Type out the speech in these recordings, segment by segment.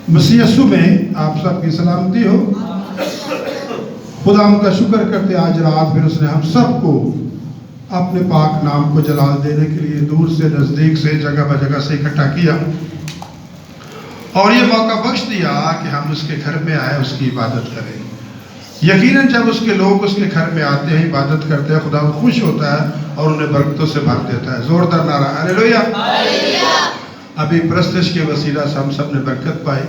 مسیح یسوع میں آپ سب کی سلامتی ہو۔ خدا ہم کا شکر کرتے آج رات پھر اس نے ہم سب کو اپنے پاک نام کو جلال دینے کے لیے دور سے نزدیک سے جگہ بجگہ سے اکٹھا کیا اور یہ موقع بخش دیا کہ ہم اس کے گھر میں آئے، اس کی عبادت کریں۔ یقیناً جب اس کے لوگ اس کے گھر میں آتے ہیں، عبادت کرتے ہیں، خدا خوش ہوتا ہے اور انہیں برکتوں سے بھر دیتا ہے۔ زوردار نعرہ ہلیلویا۔ ابھی پرستش کے وسیلہ سے ہم سب نے برکت پائی۔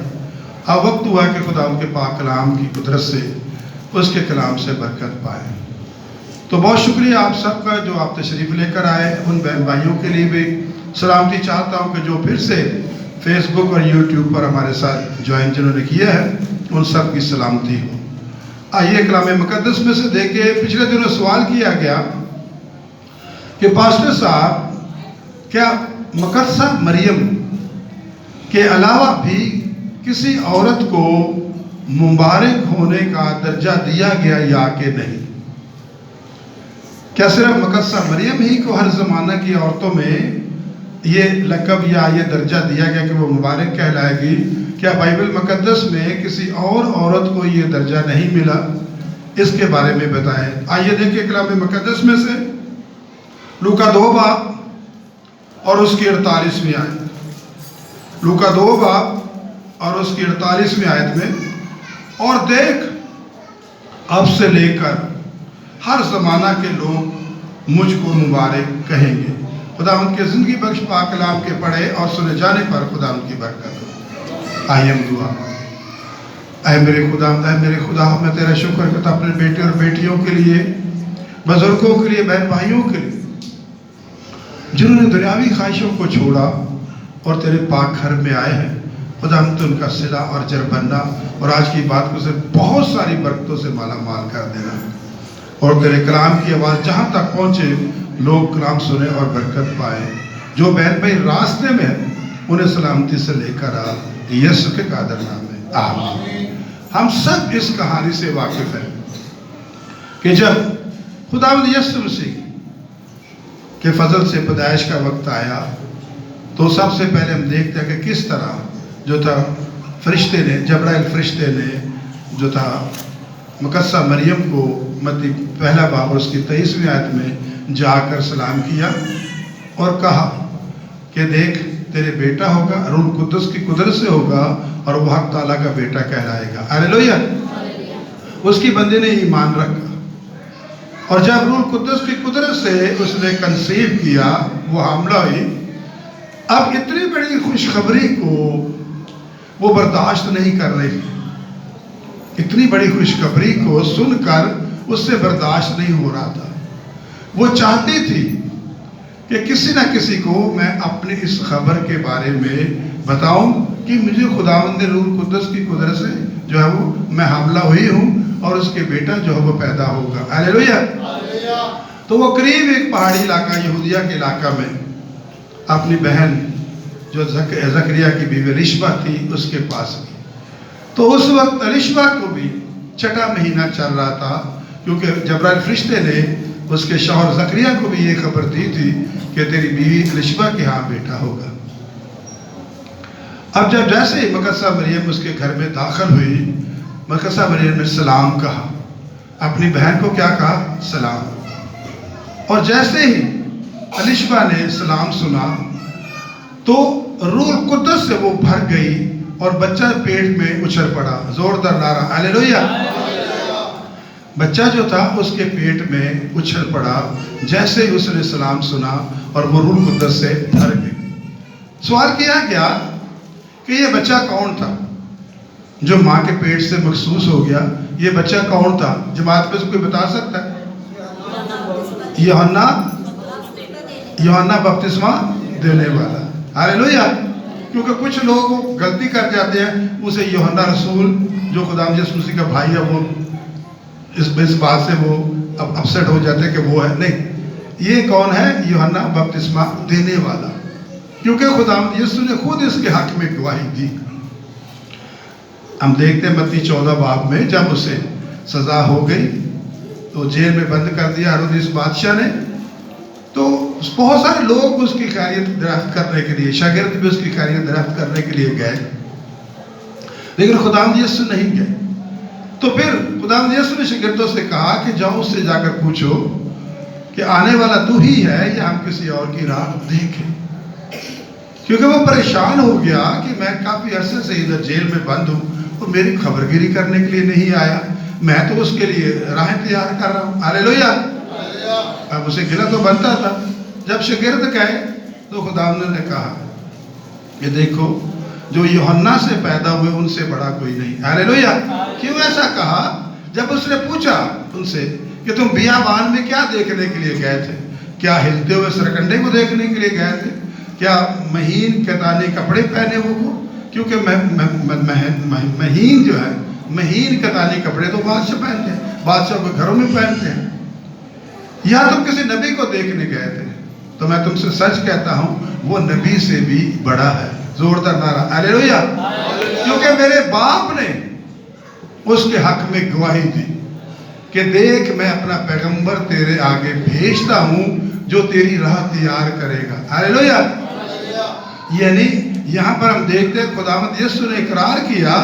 اب وقت ہوا کہ خدا ان کے پاک کلام کی قدرت سے اس کے کلام سے برکت پائے۔ تو بہت شکریہ آپ سب کا جو آپ تشریف لے کر آئے۔ ان بہن بھائیوں کے لیے بھی سلامتی چاہتا ہوں کہ جو پھر سے فیس بک اور یوٹیوب پر ہمارے ساتھ جوائن جنہوں نے کیا ہے، ان سب کی سلامتی ہو۔ آئیے کلام مقدس میں سے دیکھیں، پچھلے دنوں سوال کیا گیا کہ پاسٹر صاحب کیا مقدسہ مریم کے علاوہ بھی کسی عورت کو مبارک ہونے کا درجہ دیا گیا یا کہ نہیں؟ کیا صرف مقدسہ مریم ہی کو ہر زمانہ کی عورتوں میں یہ لقب یا یہ درجہ دیا گیا کہ وہ مبارک کہلائے گی؟ کیا بائبل مقدس میں کسی اور عورت کو یہ درجہ نہیں ملا؟ اس کے بارے میں بتائیں۔ آئیے دیکھیں کلام مقدس میں سے لوکا 2 باب اور اس کی 48ویں آیت۔ لوکا 2 باب اور اس کی 48ویں آیت میں، اور دیکھ اب سے لے کر ہر زمانہ کے لوگ مجھ کو مبارک کہیں گے۔ خدا ان کے زندگی بخش پاک کلام کے پڑھے اور سنے جانے پر خدا ان کی برکت ہو۔ آئیے ہم دعا۔ اے میرے خدا میں تیرا شکر کرتا اپنے بیٹے اور بیٹیوں کے لیے، بزرگوں کے لیے، بہن بھائیوں کے لیے جنہوں نے دنیاوی خواہشوں کو چھوڑا اور تیرے پاک گھر میں آئے ہیں۔ خدا ہم تو ان کا صلہ اور اجر بننا اور آج کی بات کو سے بہت ساری برکتوں سے مالا مال کر دینا، اور تیرے کلام کی آواز جہاں تک پہنچے لوگ کلام سنیں اور برکت پائیں۔ جو بہن بھائی راستے میں انہیں سلامتی سے لے کر آ، یسوع کے قادر نام میں آمین۔ ہم سب اس کہانی سے واقف ہیں کہ جب خداوند یسوع مسیح کے فضل سے پیدائش کا وقت آیا تو سب سے پہلے ہم دیکھتے ہیں کہ کس طرح جو تھا فرشتے نے، جبرائیل فرشتے نے جو تھا مقدسہ مریم کو متی 1 باب اور اس کی 23ویں آیت میں جا کر سلام کیا اور کہا کہ دیکھ تیرے بیٹا ہوگا، روح القدس کی قدرت سے ہوگا اور وہ حق تعالیٰ کا بیٹا کہلائے گا۔ ہلیلویا۔ اس کی بندے نے ایمان رکھا اور جب روح القدس کی قدرت سے اس نے کنسیو کیا، وہ حاملہ ہوئی۔ اب اتنی بڑی خوشخبری کو وہ برداشت نہیں کر رہی، اتنی بڑی خوشخبری کو سن کر اس سے برداشت نہیں ہو رہا تھا۔ وہ چاہتی تھی کہ کسی نہ کسی کو میں اپنی اس خبر کے بارے میں بتاؤں کہ مجھے خداوند روح القدس کی قدرت سے جو ہے وہ میں حاملہ ہوئی ہوں اور اس کے بیٹا جو ہے وہ پیدا ہوگا۔ ہلیلویا۔ تو وہ قریب ایک پہاڑی علاقہ یہودیہ کے علاقہ میں اپنی بہن جو زکریا کی بیوی رشبہ تھی اس کے پاس گئی۔ تو اس وقت رشبہ کو بھی 6واں مہینہ چل رہا تھا، کیونکہ جبرائیل فرشتے نے اس کے شوہر زکریا کو بھی یہ خبر دی تھی کہ تیری بیوی رشبہ کے ہاں بیٹا ہوگا۔ اب جب جیسے ہی مقدسہ مریم اس کے گھر میں داخل ہوئی، مقدسہ مریم نے سلام کہا، اپنی بہن کو کیا کہا؟ سلام۔ اور جیسے ہی رشبہ نے سلام سنا تو روح القدس سے وہ بھر گئی اور بچہ پیٹ میں اچھل پڑا۔ زوردار نعرہ ہلیلویا۔ بچہ جو تھا اس کے پیٹ میں اچھل پڑا جیسے ہی اس نے سلام سنا اور وہ روح القدس سے بھر گئی۔ سوال کیا گیا کہ یہ بچہ کون تھا جو ماں کے پیٹ سے مخصوص ہو گیا؟ یہ بچہ کون تھا؟ جماعت میں سے کوئی بتا سکتا ہے؟ یوحنا بپتسمہ دینے والا۔ ہلیلویا۔ کیونکہ کچھ لوگ غلطی کر جاتے ہیں، اسے یوحنا رسول جو خدا یسوع مسیح کا بھائی ہے وہ اس بات سے وہ اب اپسیٹ ہو جاتے ہیں کہ وہ ہے نہیں۔ یہ کون ہے؟ یوحنا بپتسمہ دینے والا، کیونکہ خدا یسوع نے خود اس کے حق میں گواہی دی۔ ہم دیکھتے ہیں متی 14 باب میں جب اسے سزا ہو گئی تو جیل میں بند کر دیا ہیرودیس بادشاہ نے، تو بہت سارے لوگ اس کی خیریت دریافت کرنے کے لیے، شاگرد بھی اس کی خیریت دریافت کرنے کے لیے گئے۔ لیکن خداوند یسوع نہیں گئے. تو پھر خداوند یسوع نے شاگردوں سے کہا کہ جاؤ اس سے جا کر پوچھو کہ آنے والا تو ہی ہے یا ہم کسی اور کی راہ دیکھیں. کیونکہ وہ پریشان ہو گیا کہ میں کافی عرصے سے ادھر جیل میں بند ہوں اور میری خبرگیری کرنے کے لیے نہیں آیا. میں تو اس کے لیے راہیں تیار کر رہا ہوں. ہاللیلویا. اب اسے گلہ تو بنتا تھا. جب شاگرد گئے تو خداوند نے کہا کہ دیکھو جو یوحنا سے پیدا ہوئے ان سے بڑا کوئی نہیں. ہاللیلویا. کیوں ایسا کہا؟ جب اس نے پوچھا ان سے کہ تم بیابان میں کیا دیکھنے کے لیے گئے تھے؟ کیا ہلتے ہوئے سرکنڈے کو دیکھنے کے لیے گئے تھے؟ کیا مہین کتانی کپڑے پہنے ہوئے کو؟ کیونکہ مہین جو ہے، مہین کتانی کپڑے تو بادشاہ پہنتے ہیں، بادشاہ کے گھروں میں پہنتے ہیں. یا تم کسی نبی کو دیکھنے گئے تھے؟ تو میں تم سے سچ کہتا ہوں وہ نبی سے بھی بڑا ہے. زوردار نعرہ ہاللیلویا. کیونکہ میرے باپ نے اس کے حق میں گواہی دی کہ دیکھ میں اپنا پیغمبر تیرے آگے بھیجتا ہوں جو تیری راہ تیار کرے گا. ہاللیلویا. یعنی یہاں پر ہم دیکھتے ہیں خداوند یسوع نے اقرار کیا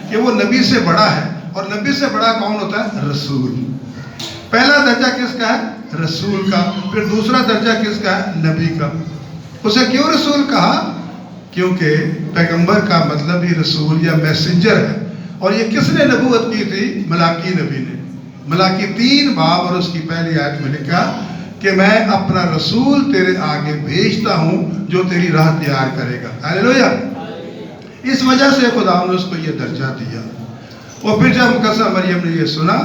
کہ وہ نبی سے بڑا ہے. اور نبی سے بڑا کون ہوتا ہے؟ رسول. پہلا درجہ کس کا ہے؟ رسول کا. پھر دوسرا درجہ کس کا ہے؟ نبی کا. اسے کیوں رسول کہا؟ کیونکہ پیغمبر کا مطلب ہی رسول یا میسنجر ہے. اور یہ کس نے نبوت کی تھی؟ ملاکی نبی نے. ملاکی 3 باب اور اس کی پہلی آیت میں لکھا کہ میں اپنا رسول تیرے آگے بھیجتا ہوں جو تیری راہ تیار کرے گا. ہاللیلویا. اس وجہ سے خدا نے اس کو یہ درجہ دیا. اور پھر جب مقدسہ مریم نے یہ سنا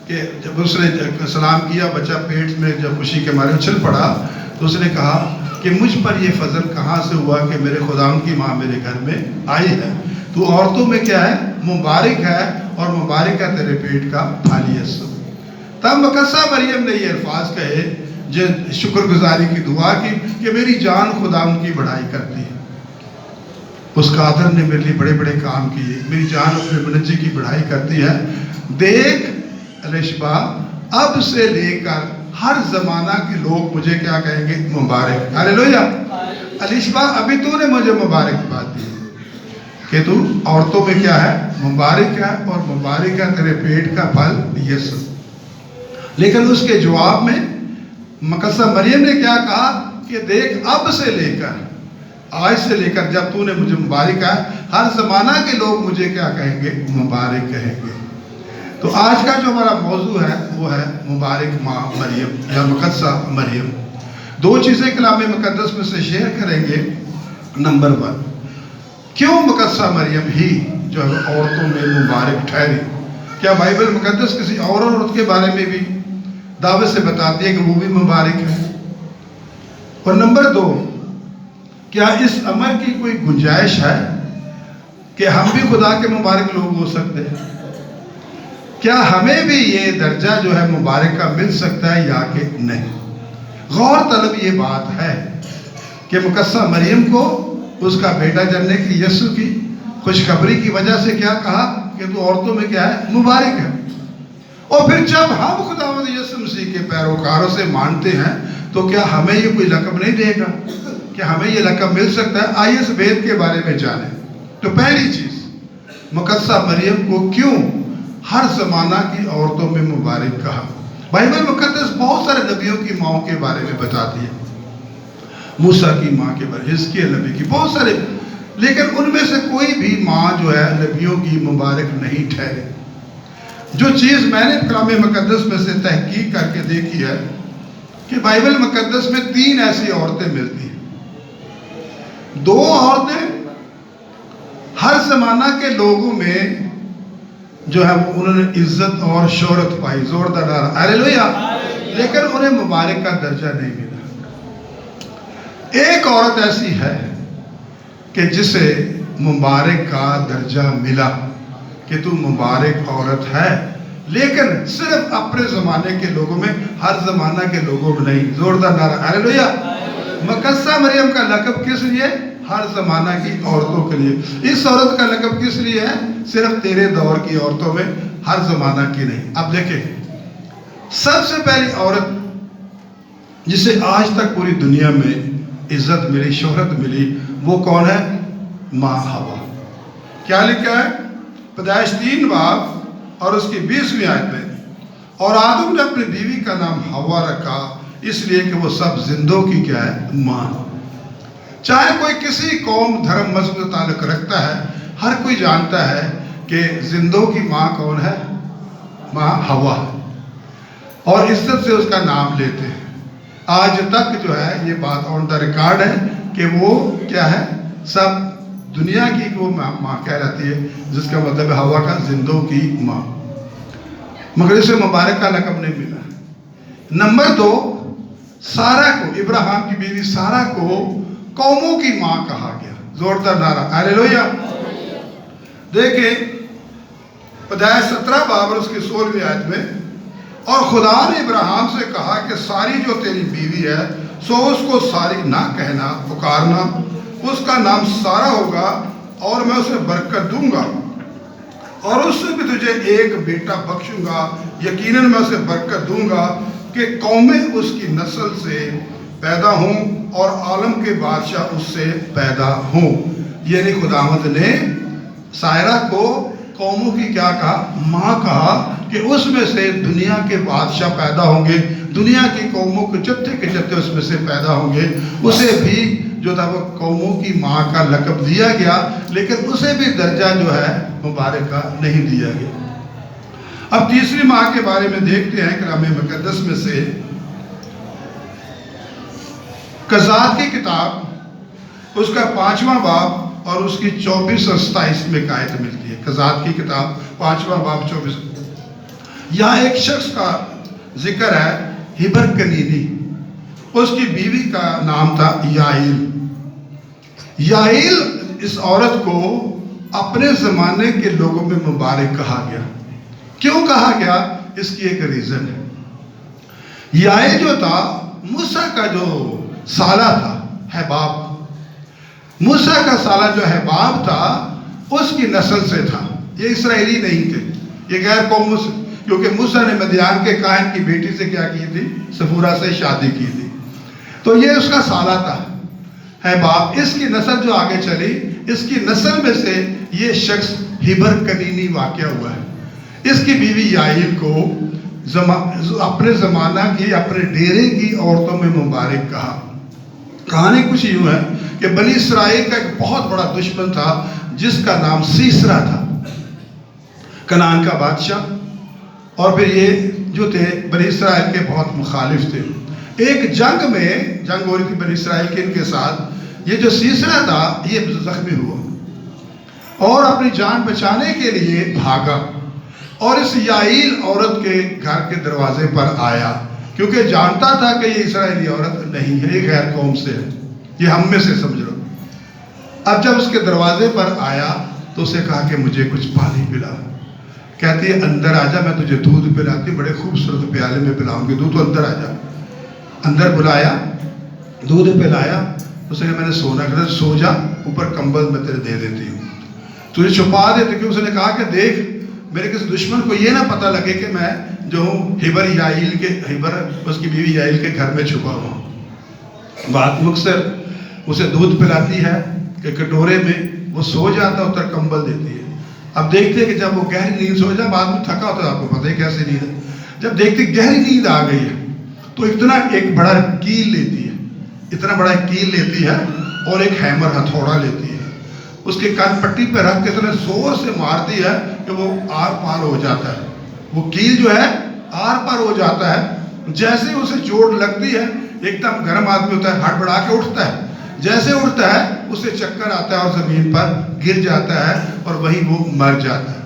کہ جب اس نے سلام کیا، بچہ پیٹ میں جب خوشی کے مارے اچھل پڑا، تو اس نے کہا کہ مجھ پر یہ فضل کہاں سے ہوا کہ میرے خداوند کی ماں میرے گھر میں آئی ہے. تو عورتوں میں کیا ہے؟ مبارک ہے، اور مبارک ہے تیرے پیٹ کا پھل یسوع. تب مقدسہ مریم نے یہ الفاظ کہے جو شکر گزاری کی دعا کی کہ میری جان خداوند کی بڑائی کرتی ہے. اس قادر نے میرے لیے بڑے بڑے کام کیے. میری جان اپنے منجی کی بڑائی کرتی ہے. دیکھ الشبا، اب سے لے کر ہر زمانہ کے لوگ مجھے کیا کہیں گے؟ مبارک. ہاللیلویا. الشبا، ابھی تو نے مجھے مبارکباد دی کہ تو عورتوں میں کیا ہے؟ مبارک ہے، اور مبارک ہے تیرے پیٹ کا پھل یسوع. لیکن اس کے جواب میں مقدسہ مریم نے کیا کہا کہ دیکھ اب سے لے کر، آج سے لے کر جب تو نے مجھے مبارک ہے، ہر زمانہ کے لوگ مجھے کیا کہیں گے؟ مبارک کہیں گے. تو آج کا جو ہمارا موضوع ہے وہ ہے مبارک ماں مریم یا مقدسہ مریم. 2 چیزیں کلام مقدس میں سے شیئر کریں گے. نمبر 1، کیوں مقدسہ مریم ہی جو عورتوں میں مبارک ٹھہری؟ کیا بائبل مقدس کسی اور عورت کے بارے میں بھی دعوے سے بتاتی ہے کہ وہ بھی مبارک ہے؟ اور نمبر 2، کیا اس امر کی کوئی گنجائش ہے کہ ہم بھی خدا کے مبارک لوگ ہو سکتے ہیں؟ کیا ہمیں بھی یہ درجہ جو ہے مبارک کا مل سکتا ہے یا کہ نہیں؟ غور طلب یہ بات ہے کہ مقدسہ مریم کو اس کا بیٹا جننے کی یسوع کی خوشخبری کی وجہ سے کیا کہا کہ تو عورتوں میں کیا ہے؟ مبارک ہے. اور پھر جب ہم خداوند یسوع مسیح کے پیروکاروں سے مانتے ہیں تو کیا ہمیں یہ کوئی لقب نہیں دے گا؟ کہ ہمیں یہ لقب مل سکتا ہے؟ آئیے اس بھید کے بارے میں جانیں. تو پہلی چیز، مقدسہ مریم کو کیوں ہر زمانہ کی عورتوں میں مبارک کہا؟ بائبل مقدس بہت سارے نبیوں کی ماؤں کے بارے میں بتاتی ہے. موسیٰ کی ماں کے بارے، حزقیل نبی کی، بہت سارے، لیکن ان میں سے کوئی بھی ماں جو ہے نبیوں کی مبارک نہیں ٹھہرے. جو چیز میں نے کلام مقدس میں سے تحقیق کر کے دیکھی ہے کہ بائبل مقدس میں 3 ایسی عورتیں ملتی ہیں. 2 عورتیں ہر زمانہ کے لوگوں میں جو ہے انہوں نے عزت اور شہرت پائی. زوردار ہاللیلویا. لیکن انہیں مبارک کا درجہ نہیں ملا. ایک عورت ایسی ہے کہ جسے مبارک کا درجہ ملا کہ تو مبارک عورت ہے، لیکن صرف اپنے زمانے کے لوگوں میں، ہر زمانہ کے لوگوں میں نہیں. زوردار نعرہ ہاللیلویا. مقدسہ مریم کا لقب کس لیے؟ ہر زمانہ کی عورتوں کے لیے. اس عورت کا لقب کس لیے ہے؟ صرف تیرے دور کی عورتوں میں، ہر زمانہ کی نہیں. اب دیکھیں، سب سے پہلی عورت جسے آج تک پوری دنیا میں عزت ملی، شہرت ملی، وہ کون ہے؟ ماں حوا. کیا لکھا ہے؟ پیدائش 3 باب اور اس کی 20ویں آیت میں، اور آدم نے اپنی بیوی کا نام ہوا رکھا اس لیے کہ وہ سب زندوں کی کیا ہے؟ ماں۔ چاہے کوئی کسی قوم، دھرم، مذہب سے تعلق رکھتا ہے، ہر کوئی جانتا ہے کہ زندوں کی ماں کون ہے؟ ماں ہوا ہے، اور عزت سے اس کا نام لیتے ہیں۔ آج تک جو ہے یہ بات آن دا ریکارڈ ہے کہ وہ کیا ہے؟ سب دنیا کی وہ ماں کہلاتی ہے، جس کا مطلب ہے ہوا کا زندوں کی ماں، مگر اسے مبارک کا لقب نہیں ملا۔ نمبر 2، سارہ کو، ابراہیم کی بیوی سارہ کو قوموں کی ماں کہا گیا۔ زوردار نعرہ ہاللویا۔ دیکھیں پیدائش 17 باب اور اس کی 16ویں آیت میں، اور خدا نے ابراہیم سے کہا کہ ساری جو تیری بیوی ہے سو اس کو ساری نہ کہنا، پکارنا، اس کا نام سارہ ہوگا اور میں اسے برکت دوں گا اور اس سے بھی تجھے ایک بیٹا بخشوں گا، یقیناً میں اسے برکت دوں گا کہ قومیں اس کی نسل سے پیدا ہوں اور عالم کے بادشاہ اس سے پیدا ہوں۔ یعنی خداوند نے سائرہ کو قوموں کی کیا کہا؟ ماں کہا، کہ اس میں سے دنیا کے بادشاہ پیدا ہوں گے، دنیا کی قوموں کے جتنے کے جتنے اس میں سے پیدا ہوں گے۔ اسے بھی جو تھا وہ قوموں کی ماں کا لقب دیا گیا، لیکن اسے بھی درجہ جو ہے مبارکہ نہیں دیا گیا۔ اب تیسری ماں کے بارے میں دیکھتے ہیں کلام مقدس میں سے قضات کی کتاب، اس کا 5واں باب اور اس کی 24 اور 27 میں آیت ملتی ہے۔ قضات کی کتاب 5واں باب 24۔ یہاں ایک شخص کا ذکر ہے، ہبر کنینی، اس کی بیوی کا نام تھا یائل۔ یائل اس عورت کو اپنے زمانے کے لوگوں میں مبارک کہا گیا۔ کیوں کہا گیا؟ اس کی ایک ریزن ہے۔ یائل جو تھا موسیٰ کا جو سالہ تھا، حباب، موسیٰ کا سالہ جو حباب تھا اس کی نسل سے تھا۔ یہ اسرائیلی نہیں تھے، یہ غیر قوم، کیونکہ موسیٰ نے مدیان کے کاہن کی بیٹی سے کیا کی تھی؟ سفورہ سے شادی کی تھی، تو یہ اس کا سالہ تھا حباب۔ اس کی نسل جو آگے چلی، اس کی نسل میں سے یہ شخص ہبر کنینی واقع ہوا ہے۔ اس کی بیوی یائل کو اپنے زمانہ کی، اپنے ڈیرے کی عورتوں میں مبارک کہا۔ کہانی کچھ یوں ہے کہ بنی اسرائیل کا ایک بہت بڑا دشمن تھا جس کا نام سیسرا تھا، کنعان کا بادشاہ، اور پھر یہ جو تھے بنی اسرائیل کے بہت مخالف تھے۔ ایک جنگ میں جنگ ہو رہی تھی بنی اسرائیل کے ان کے ساتھ، یہ جو سیسرا تھا یہ زخمی ہوا اور اپنی جان بچانے کے لیے بھاگا اور اس یائل عورت کے گھر کے دروازے پر آیا، کیونکہ جانتا تھا کہ یہ اسرائیلی عورت نہیں ہے، یہ غیر قوم سے ہے، یہ ہم میں سے سمجھ لو۔ اب جب اس کے دروازے پر آیا تو اسے کہا کہ مجھے کچھ پانی پلا۔ کہتی ہے اندر آ جا، میں تجھے دودھ پلاتی، بڑے خوبصورت پیالے میں پلاؤں گی، تو اندر آ جا۔ اندر بلایا، دودھ پلایا، اس نے کہا میں نے سونا کر، سو جا، اوپر کمبل میں تیرے دے دیتی ہوں، تجھے چھپا دیتی ہوں۔ اس نے کہا کہ دیکھ میرے کسی دشمن کو یہ نہ پتہ لگے کہ میں جو ہوں ہبر اس کی بیوی یائل کے گھر میں چھپا ہوا۔ بات مختصر، اسے دودھ پلاتی ہے کہ کٹورے میں، وہ سو جاتا ہے، اتر کمبل دیتی ہے۔ اب دیکھتے ہیں کہ جب وہ گہری نیند سو جائے، بعد میں تھکا ہوتا ہے، آپ کو پتہ ہے کیسے نیند ہے، جب دیکھتے گہری نیند آ گئی ہے تو اتنا ایک بڑا کیل لیتی ہے، اتنا بڑا کیل لیتی ہے اور ایک ہیمر، ہتھوڑا لیتی ہے، اس کے کان پٹی پہ رکھ کے اتنے زور سے مارتی ہے کہ وہ آر پار ہو جاتا ہے، وہ کیل جو ہے آر پار ہو جاتا ہے۔ جیسے اسے چوٹ لگتی ہے، ایک دم گرم آدمی ہوتا ہے، ہڑبڑا کے اٹھتا ہے، جیسے اٹھتا ہے اسے چکر آتا ہے اور زمین پر گر جاتا ہے اور وہیں وہ مر جاتا ہے۔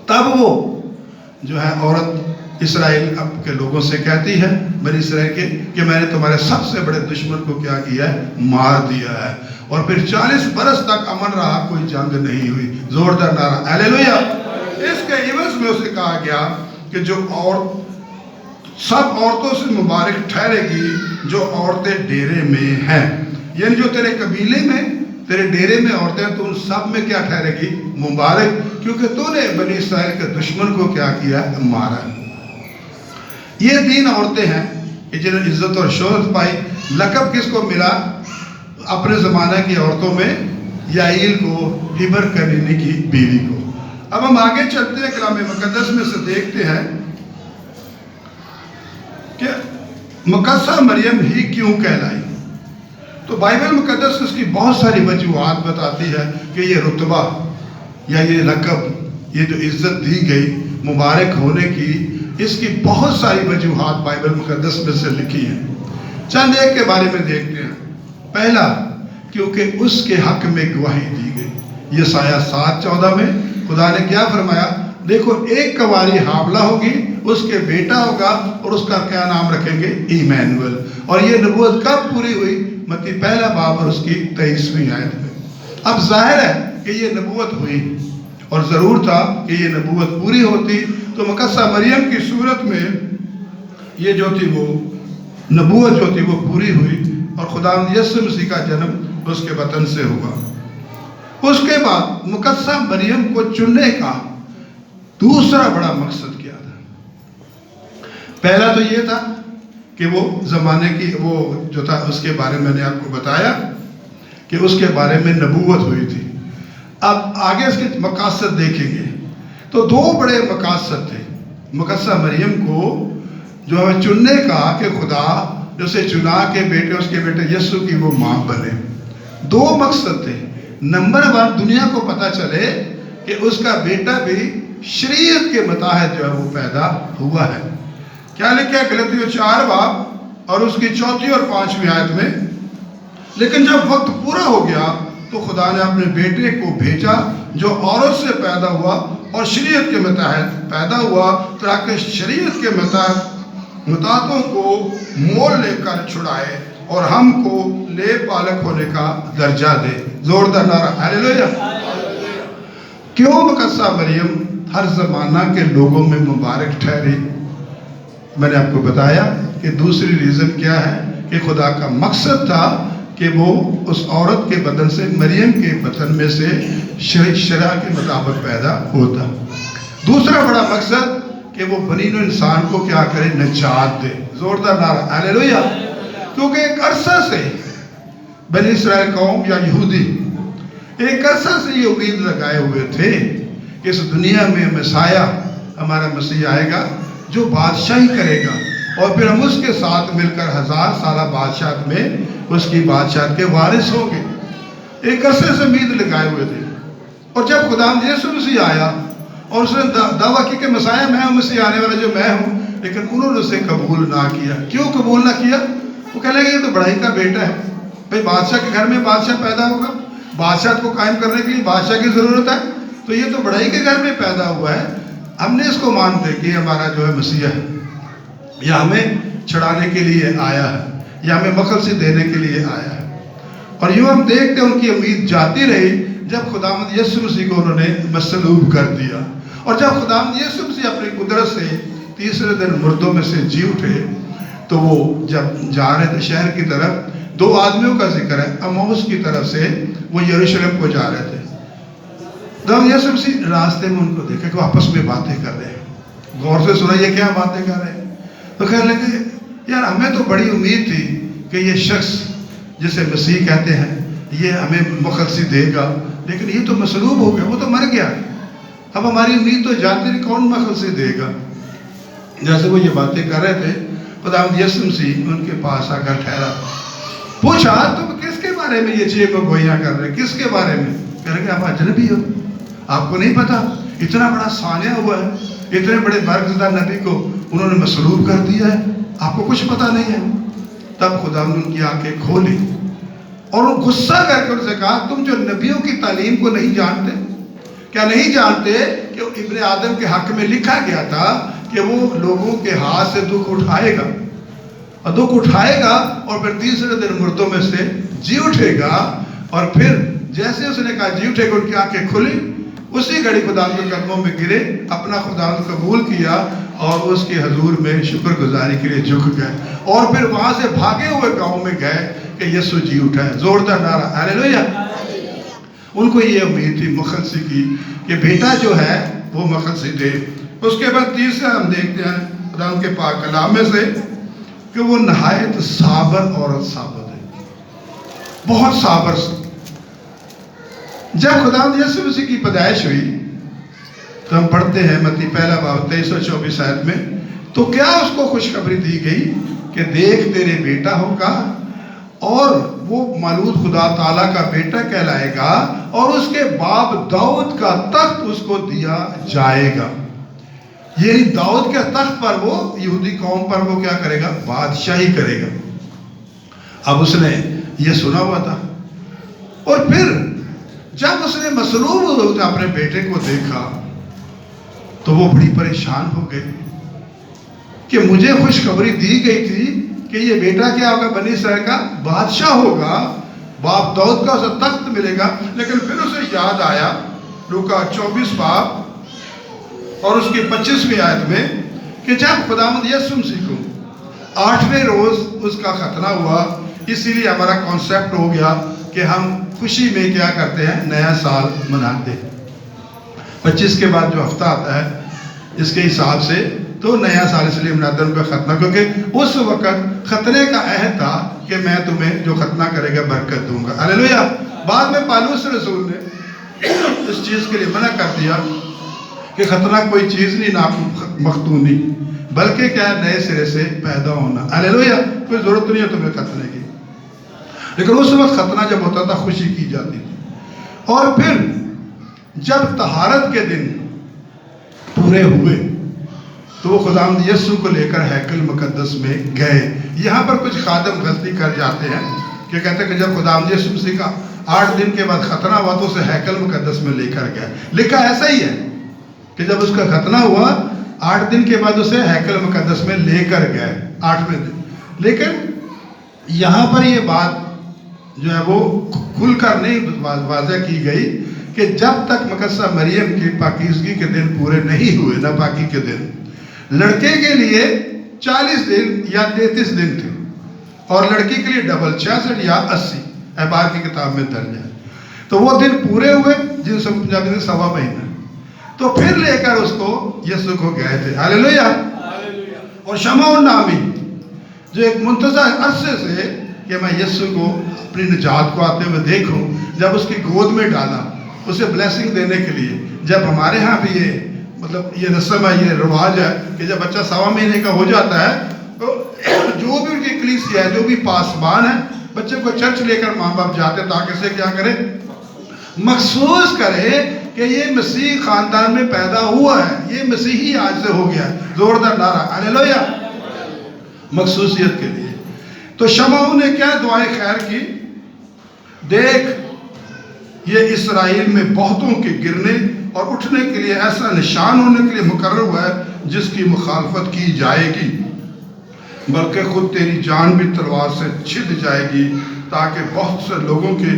تب وہ جو ہے عورت اسرائیل اب کے لوگوں سے کہتی ہے، بنی اسرائیل کے، کہ میں نے تمہارے سب سے بڑے دشمن کو کیا کیا ہے؟ مار دیا ہے، اور پھر 40 برس تک امن رہا، کوئی جنگ نہیں ہوئی۔ زوردار نعرہ ہاللویا۔ اس کے عوض میں اسے کہا گیا کہ جو سب عورتوں سے مبارک ٹھہرے گی جو عورتیں ڈیرے میں ہیں، یعنی جو تیرے قبیلے میں، تیرے ڈیرے میں عورتیں، تو ان سب میں کیا ٹھہرے گی؟ مبارک، کیونکہ تو نے بنی اسرائیل کے دشمن کو کیا کیا؟ مارا۔ یہ 3 عورتیں ہیں جنہوں نے عزت اور شہرت پائی۔ لقب کس کو ملا؟ اپنے زمانہ کی عورتوں میں یائل کو، ہبر کنینی کی بیوی کو۔ اب ہم آگے چلتے ہیں کلام مقدس میں سے دیکھتے ہیں کہ مقدسہ مریم ہی کیوں کہلائی. تو بائبل مقدس اس کی بہت ساری وجوہات بتاتی ہے کہ یہ رتبہ یا یہ لقب، یہ جو عزت دی گئی مبارک ہونے کی، اس کی بہت ساری وجوہات بائبل مقدس میں سے لکھی ہیں. چند ایک کے بارے میں دیکھتے ہیں. پہلا، کیونکہ اس کے حق میں گواہی دی گئی. یسایہ 7:14 میں خدا نے کیا فرمایا؟ دیکھو ایک کنواری حاملہ ہوگی، اس کے بیٹا ہوگا اور اس کا کیا نام رکھیں گے؟ ایمینوئل. اور یہ نبوت کب پوری ہوئی؟ متی 1 اور اس کی 23ویں آیت میں. اب ظاہر ہے کہ یہ نبوت ہوئی اور ضرور تھا کہ یہ نبوت پوری ہوتی. تو مقدسہ مریم کی صورت میں یہ جو تھی وہ نبوت جو تھی وہ پوری ہوئی اور خداوند یسوع مسیح کا جنم اس کے وطن سے ہوا. اس کے بعد مقدسہ مریم کو چننے کا دوسرا بڑا مقصد کیا تھا. پہلا تو یہ تھا کہ وہ زمانے کی وہ جو تھا اس کے بارے میں نے آپ کو بتایا کہ اس کے بارے میں نبوت ہوئی تھی. اب آگے اس کے مقاصد دیکھیں گے تو دو بڑے مقاصد تھے مقدسہ مریم کو جو ہے چننے کا کہ خدا اسے چنا کے بیٹے اس کے بیٹے یسوع کی وہ ماں بنے. دو مقصد تھے. نمبر 1، دنیا کو پتہ چلے کہ اس کا بیٹا بھی شریعت کے متحد جو ہے وہ پیدا ہوا ہے. کیا لکھا ہے غلطیوں 4 اور اس کی 4 اور 5 آیت میں؟ لیکن جب وقت پورا ہو گیا تو خدا نے اپنے بیٹے کو بھیجا جو عورت سے پیدا ہوا اور شریعت کے متحد پیدا ہوا تاکہ شریعت کے متحدوں کو مول لے کر چھڑائے اور ہم کو لے پالک ہونے کا درجہ دے. زوردار نعرہ ہاللویا. کیوں مقدسہ مریم ہر زمانہ کے لوگوں میں مبارک ٹھہری؟ میں نے آپ کو بتایا کہ دوسری ریزن کیا ہے کہ خدا کا مقصد تھا کہ وہ اس عورت کے بدن سے مریم کے بدن میں سے شرع کے مطابق پیدا ہوتا. دوسرا بڑا مقصد کہ وہ بنی نوع انسان کو کیا کرے؟ نجات دے. زوردار نعرہ ہاللویا. کیونکہ ایک عرصہ سے بنی اسرائیل قوم یا یہودی ایک عرصہ سے یہ امید لگائے ہوئے تھے کہ اس دنیا میں مسیح ہمارا مسیح آئے گا جو بادشاہی کرے گا اور پھر ہم اس کے ساتھ مل کر 1000 سالہ بادشاہت میں اس کی بادشاہت کے وارث ہوں گے. ایک عرصے سے امید لگائے ہوئے تھے. اور جب خداوند یسوع مسیح آیا اور اس نے دعویٰ کی کہ مسیح میں ہوں، مسیح آنے والا جو میں ہوں، لیکن انہوں نے اسے قبول نہ کیا. کیوں قبول نہ کیا؟ وہ کہنے لگے یہ تو بڑائی کا بیٹا ہے. بھئی بادشاہ کے گھر میں بادشاہ پیدا ہوگا، بادشاہت کو قائم کرنے کے لیے بادشاہ کی ضرورت ہے، تو یہ تو بڑائی کے گھر میں پیدا ہوا ہے. ہم نے اس کو مانتے کہ ہمارا جو ہے مسیح ہے یا ہمیں چھڑانے کے لیے آیا ہے یا ہمیں مخلصی دینے کے لیے آیا ہے. اور یوں ہم دیکھتے ان کی امید جاتی رہی جب خداوند یسوع مسیح کو انہوں نے مصلوب کر دیا. اور جب خداوند یسوع مسیح اپنی قدرت سے تیسرے دن مردوں میں سے جی اٹھے تو وہ جب جا رہے تھے شہر کی طرف، 2 آدمیوں کا ذکر ہے اموس کی طرف سے، وہ یروشلم کو جا رہے تھے. خداوند یسوع مسیح راستے میں ان کو دیکھا کہ وہ آپس میں باتیں کر رہے ہیں. غور سے سنا یہ کیا باتیں کر رہے ہیں؟ تو کہنے لگے یار ہمیں تو بڑی امید تھی کہ یہ شخص جسے مسیح کہتے ہیں یہ ہمیں مخلصی دے گا، لیکن یہ تو مصلوب ہو گیا، وہ تو مر گیا. اب ہماری امید تو جاتی نہیں، کون مخلصی دے گا؟ جیسے وہ یہ باتیں کر رہے تھے خداوند یسوع مسیح ان کے پاس آ کر ٹھہرا. پوچھا تم کس کے بارے میں یہ چیزیں گوئیاں کر رہے؟ کس کے بارے میں؟ کہہ رہے کہ آپ اجنبی ہو، آپ کو نہیں پتا اتنا بڑا صانع ہوا ہے، اتنے بڑے برگزیدہ نبی کو انہوں نے مصلوب کر دیا ہے، آپ کو کچھ پتا نہیں ہے. تب خداوند ان کی آنکھیں کھولی اور وہ غصہ کر کے ان سے کہا تم جو نبیوں کی تعلیم کو نہیں جانتے، کیا نہیں جانتے کہ ابن آدم کے حق میں لکھا گیا تھا کہ وہ لوگوں کے ہاتھ سے دکھ اٹھائے گا اور دکھ اٹھائے گا اور پھر تیسرے دن مردوں میں سے جی اٹھے گا. اور پھر جیسے اس نے کہا جی اٹھے گا ان کی آنکھیں کھلی، اسی گھڑی خداوند کے قدموں میں گرے، اپنا خداوند قبول کیا اور اس کے حضور میں شکر گزاری کے لیے جھک گئے اور پھر وہاں سے بھاگے ہوئے گاؤں میں گئے کہ یسوع جی اٹھا ہے. زوردار نعرہ ہاللویا. ان کو یہ امید تھی مخلصی کی کہ بیٹا جو ہے وہ مخلصی دے. اس کے بعد تیسرا ہم دیکھتے ہیں خداوند کے پاک کلام میں سے کہ وہ نہایت صابر عورت ثابت ہے، بہت صابر. جب خداوند یسوع مسیح کی پیدائش ہوئی تو ہم پڑھتے ہیں متی پہلا باب 23 اور 24 آیت میں، تو کیا اس کو خوشخبری دی گئی کہ دیکھ تیرے بیٹا ہوگا اور وہ مولود خدا تعالیٰ کا بیٹا کہلائے گا، اور اس کے باپ داؤد کا تخت اس کو دیا جائے گا. یعنی داؤد کے تخت پر وہ یہودی قوم پر وہ کیا کرے گا؟ بادشاہی کرے گا. اب اس نے یہ سنا ہوا تھا، اور پھر جب اس نے مصلوب اپنے بیٹے کو دیکھا تو وہ بڑی پریشان ہو گئی کہ مجھے خوشخبری دی گئی تھی کہ یہ بیٹا کیا ہوگا؟ بنی اسرائیل کا بادشاہ ہوگا، باپ داؤد کا اسے تخت ملے گا. لیکن پھر اسے یاد آیا لوکا 24 باب اور اس کی 25ویں آیت میں کہ جب خداوند یسوع مسیح کو 8ویں روز اس کا ختنہ ہوا، اسی لیے ہمارا کانسیپٹ ہو گیا کہ ہم خوشی میں کیا کرتے ہیں؟ نیا سال مناتے ہیں. 25 کے بعد جو ہفتہ آتا ہے اس کے حساب سے تو نیا سال اس لیے مناتے ہیں ان کا ختنہ، کیونکہ اس وقت ختنے کا عہد تھا کہ میں تمہیں جو ختنہ کرے گا برکت دوں گا. ہلیلویا. بعد میں پالوس رسول نے اس چیز کے لیے منع کر دیا کہ ختنہ کوئی چیز نہیں مختونی، بلکہ کیا نئے سرے سے پیدا ہونا. ہلیلویا. کوئی ضرورت نہیں ہے تمہیں ختنے کی. لیکن اس وقت ختنہ جب ہوتا تھا خوشی کی جاتی تھی. اور پھر جب طہارت کے دن پورے ہوئے تو وہ خداوند یسوع کو لے کر ہیکل مقدس میں گئے. یہاں پر کچھ خادم غلطی کر جاتے ہیں کہ کہتے ہیں کہ جب خداوند یسوع مسیح کا 8 دن کے بعد ختنہ ہوا تو اسے ہیکل مقدس میں لے کر گئے. لکھا ایسا ہی ہے کہ جب اس کا ختنہ ہوا 8 دن کے بعد اسے ہیکل مقدس میں لے کر گئے 8ویں دن. لیکن یہاں پر یہ بات جو ہے وہ کھل کر نہیں واضح کی گئی کہ جب تک مقدسہ مریم کی پاکیزگی کے دن پورے نہیں ہوئے، ناپاکی کے دن، لڑکے کے لیے 40 دن یا 33 دن تھے اور لڑکی کے لیے ڈبل 66 یا 80 احبار کی کتاب میں درج ہے. تو وہ دن پورے ہوئے جن سے پنجابی میں 1.25 مہینہ، تو پھر لے کر اس کو یسوع کو گئے تھے. ہلیلویا. اور شمعون نامی جو ایک منتظر عرصے سے کہ میں یسوع کو اپنی نجات کو آتے ہوئے دیکھوں، جب اس کی گود میں ڈالا اسے بلیسنگ دینے کے لیے. جب ہمارے ہاں بھی یہ مطلب یہ رسم ہے، یہ رواج ہے کہ جب بچہ 1.25 مہینے کا ہو جاتا ہے تو جو بھی ان کی کلیسیا ہے، جو بھی پاسبان ہے، بچے کو چرچ لے کر ماں باپ جاتے تاکہ اسے کیا کرے؟ محسوس کرے کہ یہ مسیح خاندان میں پیدا ہوا ہے، یہ مسیحی آج سے ہو گیا. زوردار نعرہ ہلیلویا. مخصوصیت کے لیے. تو شمعون نے کیا دعائیں خیر کی؟ دیکھ یہ اسرائیل میں بہتوں کے گرنے اور اٹھنے کے لیے ایسا نشان ہونے کے لیے مقرر ہوا ہے جس کی مخالفت کی جائے گی، بلکہ خود تیری جان بھی تلوار سے چھد جائے گی تاکہ بہت سے لوگوں کے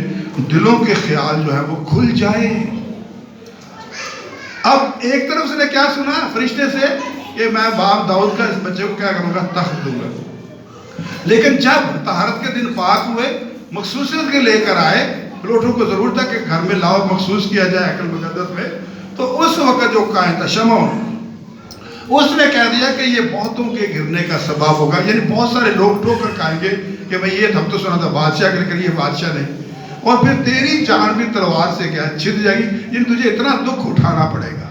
دلوں کے خیال جو ہے وہ کھل جائے. اب ایک طرف سے نے کیا سنا فرشتے سے کہ میں باپ داؤد کا اس بچے کو کیا کروں گا؟ تخت دوں گا. لیکن جب طہارت کے دن پاک ہوئے، مخصوصیت کے لے کر آئے، لوٹوں کو ضرورت تھا کہ گھر میں لاؤ مخصوص کیا جائے ہیکل مقدس میں، تو اس وقت جو قائم تھا شمعون، اس نے کہہ دیا کہ یہ بہتوں کے گرنے کا سبب ہوگا. یعنی بہت سارے لوگ ٹھوکر کھائیں گے کہ بھئی یہ ہم تو سنا تھا بادشاہ کے، لیکن یہ بادشاہ نہیں. اور پھر تیری جان بھی تلوار سے کیا چھد جائے گی. یعنی تجھے اتنا دکھ اٹھانا پڑے گا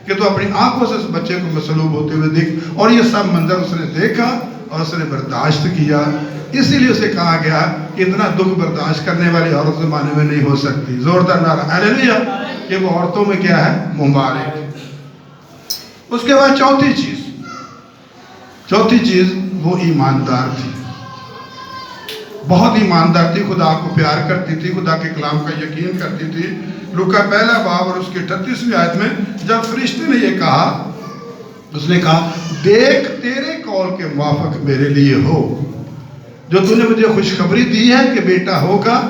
کہ تو اپنی آنکھوں سے اس بچے کو مصلوب ہوتے ہوئے دیکھ. اور یہ سب منظر اس نے دیکھا اور اس نے برداشت کیا. اسی لیے اسے کہا گیا کہ اتنا دکھ برداشت کرنے والی عورت زمانے میں نہیں ہو سکتی. زوردار نعرہ ہلیلویا. کہ وہ عورتوں میں کیا ہے؟ مبارک. اس کے بعد چوتھی چیز وہ ایماندار تھی، بہت ایماندار تھی، خدا کو پیار کرتی تھی، خدا کے کلام کا یقین کرتی تھی. لوکا پہلا باب اور اس کی 38ویں آیت میں جب فرشتے نے یہ کہا، اس نے کہا دیکھ تیرے قول کے موافق میرے لیے ہو، جو تو نے مجھے خوشخبری دی ہے کہ بیٹا ہوگا.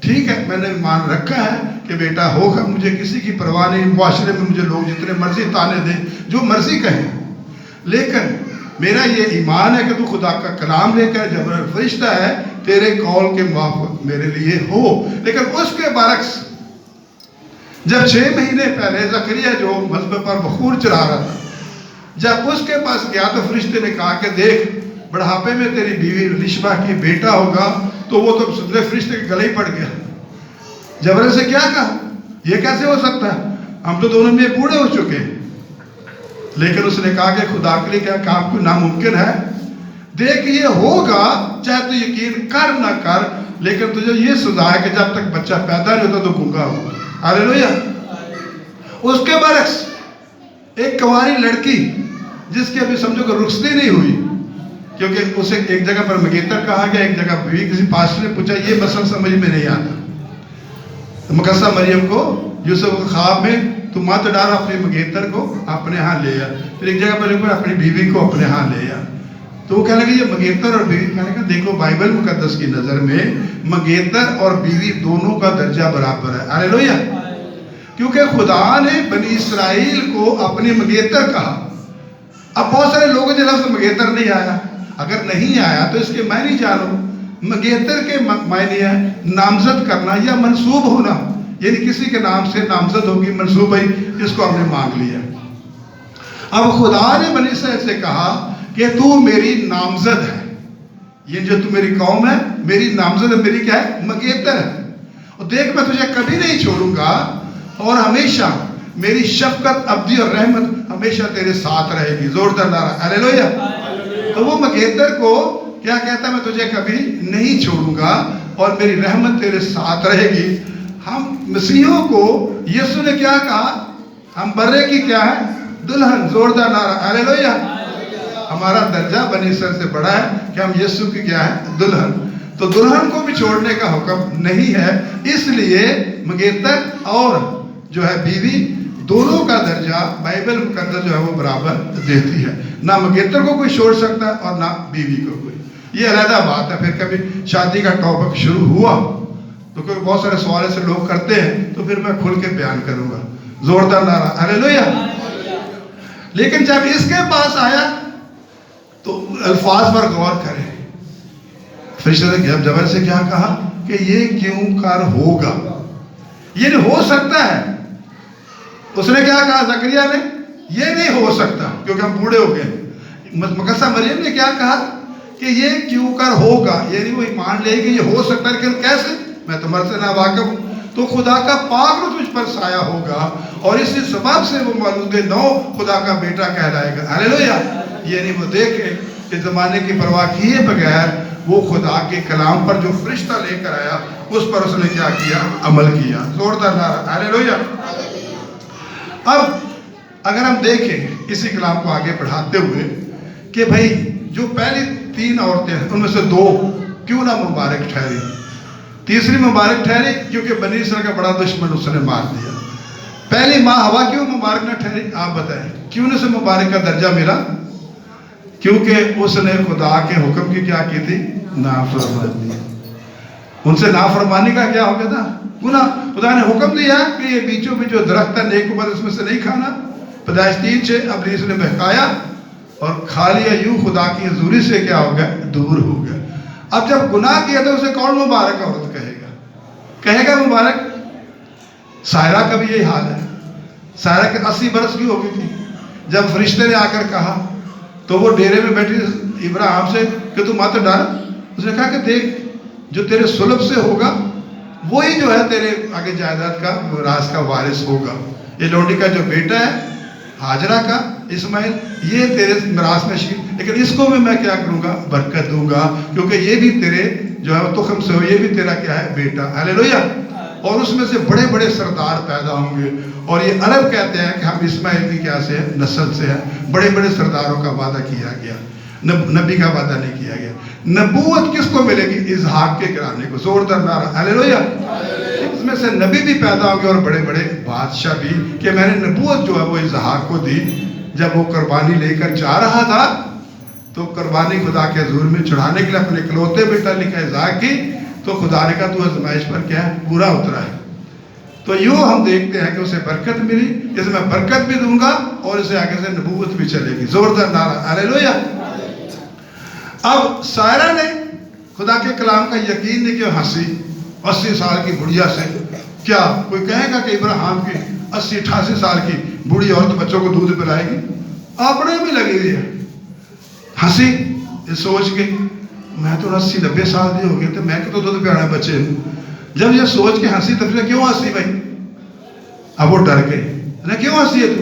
ٹھیک ہے، میں نے مان رکھا ہے کہ بیٹا ہوگا، مجھے کسی کی پرواہ نہیں. معاشرے میں مجھے لوگ جتنے مرضی تانے دیں، جو مرضی کہیں، لیکن میرا یہ ایمان ہے کہ تو خدا کا کلام لے کر جب فرشتہ ہے تیرے قول کے موافق میرے لیے ہو. لیکن اس کے برعکس جب 6 مہینے پہلے زکریا جو مذبح پر بخور چڑھا رہا تھا، جب اس کے پاس گیا تو فرشتے نے کہا کہ دیکھ بڑھاپے میں تیری بیوی رشبہ کی بیٹا ہوگا. تو وہ تو فرشتے کے گلے ہی پڑ گیا. جبرائیل سے کیا کہا؟ یہ کیسے ہو سکتا ہے؟ ہم تو دونوں میں بوڑھے ہو چکے ہیں. لیکن اس نے کہا کہ خدا کے لیے کیا کام کوئی ناممکن ہے؟ دیکھ یہ ہوگا چاہے تو یقین کر نہ کر، لیکن تجھے یہ سزا ہے کہ جب تک بچہ پیدا نہیں ہوتا تو گونگا ہو۔ ہاللیلویا۔ اس کے برعکس ایک کنواری لڑکی جس کی ابھی سمجھو کہ رخصتی نہیں ہوئی، کیونکہ اسے ایک جگہ پر مگیتر کہا گیا، ایک جگہ بیوی، کسی پاسٹر نے پوچھا یہ مسئلہ سمجھ میں نہیں آتا، مقدسہ مریم کو یوسف کے خواب میں تو مت ڈال، اپنے مگیتر کو اپنے ہاں لے آ۔ پھر ایک جگہ پر اپنی بیوی کو اپنے ہاں لے آ، تو وہ کہنے لگے یہ مگیتر اور بیوی، کہنے لگا دیکھو بائبل مقدس کی نظر میں مگیتر اور بیوی دونوں کا درجہ برابر ہے۔ ہاللیلویا۔ کیونکہ خدا نے بنی اسرائیل کو اپنی مگیتر کہا۔ اب بہت سارے لوگوں کے لفظ مگیتر نہیں آیا، اگر نہیں آیا تو اس کے معنی جانو۔ مگیتر کے معنی ہے نامزد کرنا یا منسوب ہونا، یعنی کسی کے نام سے نامزد ہوگی، منسوب ہے، جس کو ہم نے مانگ لیا۔ اب خدا نے بنی اسرائیل سے کہا کہ تو میری نامزد ہے، یہ جو تو میری قوم ہے میری نامزد ہے، میری کیا ہے؟ مگیتر ہے، اور دیکھ میں تجھے کبھی نہیں چھوڑوں گا، اور ہمیشہ میری شفقت ابدی اور رحمت ہمیشہ تیرے ساتھ رہے گی۔ زوردار نعرہ ہاللیلویا۔ تو وہ مگیتر کو کیا کہتا ہے؟ میں تجھے کبھی نہیں چھوڑوں گا اور میری رحمت تیرے ساتھ رہے گی۔ ہم مسیحوں کو یسوع نے کیا کہا؟ ہم برے کی کیا ہے؟ دلہن۔ زوردار نعرہ ہاللیلویا۔ ہمارا درجہ بنی اسرائیل سے بڑا ہے کہ ہم یسوع کی کیا ہے؟ دلہن۔ تو دلہن کو بھی چھوڑنے کا حکم نہیں ہے، اس لیے مگیتر اور جو ہے بیوی دونوں کا درجہ بائبل مقدس جو ہے وہ برابر دیتی ہے۔ نہ مگیتر کو کوئی چھوڑ سکتا ہے اور نہ بیوی کو کوئی۔ یہ علیحدہ بات ہے، پھر کبھی شادی کا ٹاپک شروع ہوا تو کوئی بہت سارے سوال سے لوگ کرتے ہیں تو پھر میں کھل کے بیان کروں گا۔ زوردار نعرہ ہاللیلویا۔ لیکن جب اس کے پاس آیا تو الفاظ پر غور کریں۔ فرشتے نے جبرائیل سے کیا کہا کہ یہ کیوں کر ہوگا؟ یہ نہیں ہو سکتا ہے۔ اس نے کیا کہا زکریا نے؟ یہ نہیں ہو سکتا کیونکہ ہم بوڑھے ہو گئے۔ مقدسہ مریم نے کیا کہا کہ یہ کیوں کر ہوگا، یعنی وہ ایمان لے کہ یہ ہو سکتا ہے، لیکن کیسے؟ میں تمہارے سے ناواقف ہوں۔ تو خدا کا پاک روح تجھ پر سایہ ہوگا اور اسی سبب سے وہ مولود نو خدا کا بیٹا کہلائے گا۔ ہاللیلویا۔ یعنی وہ دیکھے کہ زمانے کی پرواہ کیے بغیر وہ خدا کے کلام پر جو فرشتہ لے کر آیا اس پر اس نے کیا کیا؟ عمل کیا۔ زوردار نعرہ ہاللیلویا۔ اب اگر ہم دیکھیں اسی کلام کو آگے بڑھاتے ہوئے کہ بھائی جو پہلی 3 عورتیں ہیں ان میں سے 2 کیوں نہ مبارک ٹھہری؟ تیسری مبارک ٹھہری کیونکہ بنی اسرائیل کا بڑا دشمن اس نے مار دیا۔ پہلی ماں ہوا کیوں مبارک نہ ٹھہری؟ آپ بتائیں کیوں نے اسے مبارک کا درجہ ملا؟ کیونکہ اس نے خدا کے حکم کی کیا کی تھی؟ نافرمانی۔ ان سے نافرمانی کا کیا ہو گیا تھا؟ گناہ۔ خدا نے حکم دیا کہ یہ بیچوں بیچ جو درخت ہے نیک و بد اس میں سے نہیں کھانا۔ پیدائش 3:6 ابلیس نے بہکایا اور کھا لیا، یوں خدا کی حضوری سے کیا ہو گیا؟ دور ہو گیا۔ اب جب گناہ کیا تو اسے کون مبارک عورت کہے گا؟ کہے گا مبارک؟ سائرہ کا بھی یہی حال ہے۔ سائرہ کے 80 برس کی ہو گئی تھی جب فرشتے نے آ کر کہا تو وہ ڈیرے میں بیٹھی ابراہیم سے کہ تو مت ڈر۔ اس نے کہا کہ دیکھ جو تیرے سلب سے ہوگا وہی جو ہے تیرے آگے جائیداد کا میراث کا وارث ہوگا۔ یہ لوڈی کا جو بیٹا ہے ہاجرہ کا اسماعیل یہ تیرے میراث میں شریک، لیکن اس کو بھی میں کیا کروں گا؟ برکت دوں گا، کیونکہ یہ بھی تیرے جو ہے تخم سے ہو، یہ بھی تیرا کیا ہے؟ بیٹا۔ ہاللیلویا۔ اور اس میں سے بڑے بڑے سردار پیدا ہوں گے، اور یہ عرب کہتے ہیں کہ ہم اسماعیل کی کیا سے ہیں؟ نسل سے ہیں۔ بڑے بڑے سرداروں کا وعدہ کیا گیا، نبی کا وعدہ نہیں کیا گیا۔ نبوت کس کو ملے گی؟ اسحاق کے گھرانے کو۔ زوردار نعرہ ہاللیلویا۔ اس میں سے نبی بھی پیدا ہوں گے اور بڑے بڑے بادشاہ بھی، کہ میں نے نبوت جو ہے وہ اسحاق کو دی۔ جب وہ قربانی لے کر جا رہا تھا تو قربانی خدا کے حضور میں چڑھانے کے لیے اپنے اکلوتے بیٹا لکھا اسحاق کی، تو خدا نے کہا تو آزمائش پر کیا ہے؟ پورا اترا ہے۔ تو یوں ہم دیکھتے ہیں کہ اسے برکت ملی، جسے میں برکت بھی دوں گا اور اسے آگے سے نبوت بھی چلے گی۔ زوردار نعرہ ہاللیلویا۔ اب سائرہ نے خدا کے کلام کا یقین نہیں کیا، ہنسی 80 سال کی بڑھیا سے۔ کیا کوئی کہے گا کہ ابراہیم کی 80-88 سال کی بوڑھی عورت بچوں کو دودھ پلائے گی؟ اپنے بھی لگی ہوئی ہے، ہنسی یہ سوچ کے میں تو 80-90 سال دی ہو گئی تو میں تو دودھ پلانا بچے ہوں۔ جب یہ سوچ کے ہنسی تو پھر کیوں ہنسی بھائی؟ اب وہ ڈر گئی، کیوں ہنسی ہے تو؟